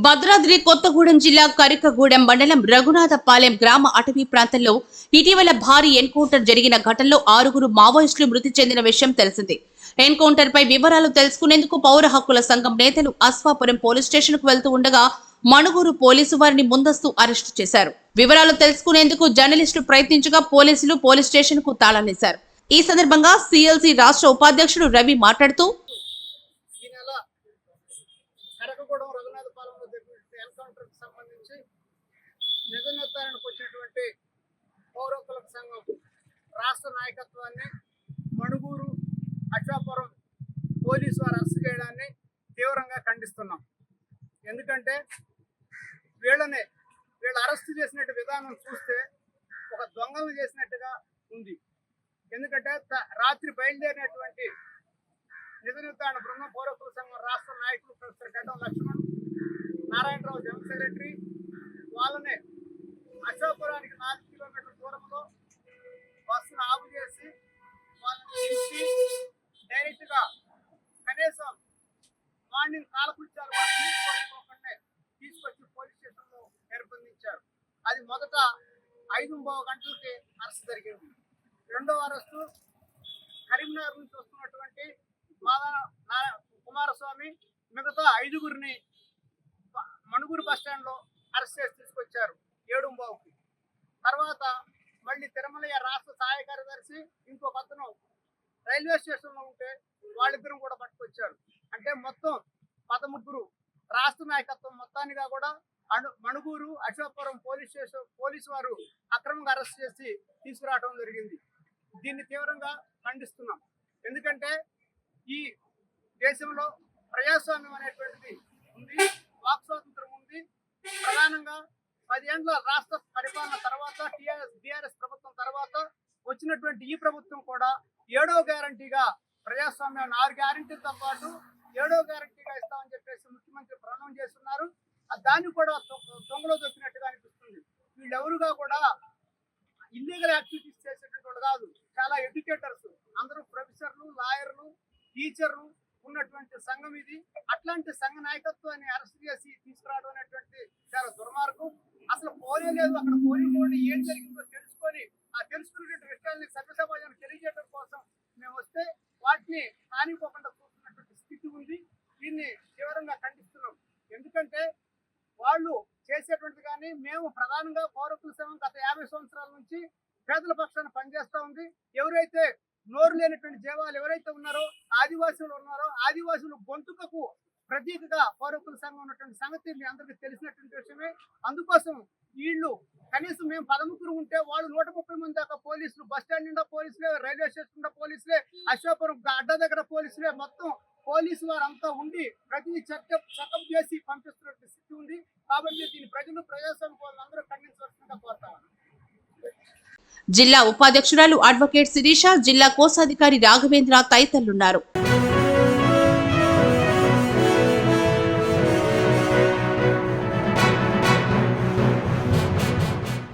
భద్రాద్రి కొత్తగూడెం జిల్లా కరికగూడెం మండలం రఘునాథపాలెం గ్రామ అటవీ ప్రాంతంలో ఇటీవల భారీ ఎన్కౌంటర్ జరిగిన ఘటనలో 6 మావోయిస్టులు మృతి చెందిన విషయం తెలిసిందే. ఎన్కౌంటర్ పై వివరాలు తెలుసుకునేందుకు పౌర హక్కుల సంఘం నేతలు అశ్వాపురం పోలీస్ స్టేషన్ కు వెళ్తూ ఉండగా మణుగూరు పోలీసు వారిని ముందస్తు అరెస్టు చేశారు. వివరాలు తెలుసుకునేందుకు జర్నలిస్టులు ప్రయత్నించగా పోలీసులు పోలీస్ స్టేషన్ కు తాళాలేశారు. ఈ సందర్భంగా సిఎల్సి రాష్ట్ర ఉపాధ్యక్షుడు రవి మాట్లాడుతూ నిజ నిర్ధారణకు వచ్చినటువంటి పౌర హక్కుల సంఘం రాష్ట్ర నాయకత్వాన్ని మణుగూరు అశ్వాపురం పోలీసు వారు అరెస్ట్ చేయడాన్ని తీవ్రంగా ఖండిస్తున్నాం. ఎందుకంటే వీళ్ళు అరెస్ట్ చేసినట్టు విధానం చూస్తే ఒక దొంగలు చేసినట్టుగా ఉంది. ఎందుకంటే రాత్రి బయలుదేరినటువంటి నిజ నిర్ధారణ బృందం పౌర హక్కుల సంఘం రాష్ట్ర నాయకులు ప్రొఫెసర్ గడ్డం లక్ష్మణ్, నారాయణరావు జనరల్ సెక్రటరీ వాళ్ళనే అశోపురానికి 4 కిలోమీటర్ల దూరంలో బస్సును ఆపు చేసి వాళ్ళని డైరెక్ట్ గా కనీసం మార్నింగ్ కాలకృత్యాలు తీసుకోకుండా తీసుకొచ్చి పోలీస్ స్టేషన్ లో నిర్బంధించారు. అది మొదట 5:30 గంటలకి అరెస్ట్ జరిగింది. రెండవ అరెస్టు కరీంనగర్ నుంచి వస్తున్నటువంటి కుమారస్వామి మిగతా 5గురిని మణుగూరు బస్టాండ్ లో అరెస్ట్ చేసి తీసుకొచ్చారు 7:15కి. తర్వాత మళ్ళీ తిరుమలయ్య రాష్ట్ర సహాయ కార్యదర్శి ఇంకొక అతను రైల్వే స్టేషన్ లో ఉంటే వాళ్ళిద్దరూ కూడా పట్టుకొచ్చారు. అంటే మొత్తం 13 రాష్ట్ర నాయకత్వం మొత్తానిగా కూడా మణుగూరు అశ్వాపురం పోలీసు వారు అక్రమంగా అరెస్ట్ చేసి తీసుకురావడం జరిగింది. దీన్ని తీవ్రంగా ఖండిస్తున్నాం. ఎందుకంటే ఈ దేశంలో ప్రజాస్వామ్యం అనేటువంటిది ఉంది, వాక్ స్వాతంత్రం ఉంది. ప్రధానంగా 10 ఏళ్ల రాష్ట్ర పరిపాలన తర్వాత టిఆర్ఎస్ ప్రభుత్వం తర్వాత వచ్చినటువంటి ఈ ప్రభుత్వం కూడా 7వ గ్యారంటీగా ప్రజాస్వామ్యం 6 గ్యారంటీలతో పాటు 7వ గ్యారంటీగా ఇస్తామని చెప్పేసి ముఖ్యమంత్రి ప్రణం చేస్తున్నారు. దాన్ని కూడా తొంగలో దొక్కినట్టుగా అనిపిస్తుంది. వీళ్ళెవరుగా కూడా ఇల్లీగల్ యాక్టివిటీస్ చేసేటటువంటి కాదు, చాలా ఎడ్యుకేటర్స్, అందరూ ప్రొఫెసర్లు, లాయర్లు, టీచర్లు ఉన్నటువంటి సంఘం ఇది. అట్లాంటి సంఘ నాయకత్వాన్ని అరెస్ట్ చేసి తీసుకురావడం అనేటువంటి చాలా దుర్మార్గం. అసలు పోలే లేదు, అక్కడ పోలింగ్ కూడా ఏం జరిగిందో తెలుసుకొని ఆ తెలుసుకునేటువంటి విషయాన్ని సభ్య సమాజానికి తెలియజేయడం కోసం మేము వస్తే వాటిని హానిపోకుండా చూస్తున్నటువంటి స్థితి ఉంది. దీన్ని తీవ్రంగా ఖండిస్తున్నాం. ఎందుకంటే వాళ్ళు చేసేటువంటిది కానీ మేము ప్రధానంగా పౌర హక్కుల సంఘం గత 50 సంవత్సరాల నుంచి పేదల పక్షాన్ని పనిచేస్తూ ఉంది. ఎవరైతే నోరు లేనటువంటి జీవాలు ఎవరైతే ఉన్నారో ఆదివాసులు ఉన్నారో ఆదివాసులు గొంతుకకు ప్రతీకగా పౌర హక్కుల సంఘం ఉన్నటువంటి సంగతి మీ అందరికీ తెలిసినటువంటి విషయమే. అందుకోసం వీళ్ళు కనీసం మేము 13 ఉంటే వాళ్ళు 130 మంది దాకా పోలీసులు, బస్టాండ్ నిండా పోలీసులే, రైల్వే స్టేషన్ నిండా పోలీసులే, అశ్వాపురం అడ్డ దగ్గర పోలీసులే, మొత్తం పోలీసు వారంతా ఉండి ప్రతి చెకప్ చేసి పంపిస్తున్నటువంటి స్థితి ఉంది. కాబట్టి దీని ప్రజాస్వామ్య వాళ్ళందరూ ఖండించవలసిందిగా కోరుతాం. జిల్లా ఉపాధ్యక్షురాలు అడ్వకేట్ శిరీష, జిల్లా కోశాధికారి రాఘవేంద్ర తదితరులున్నారు.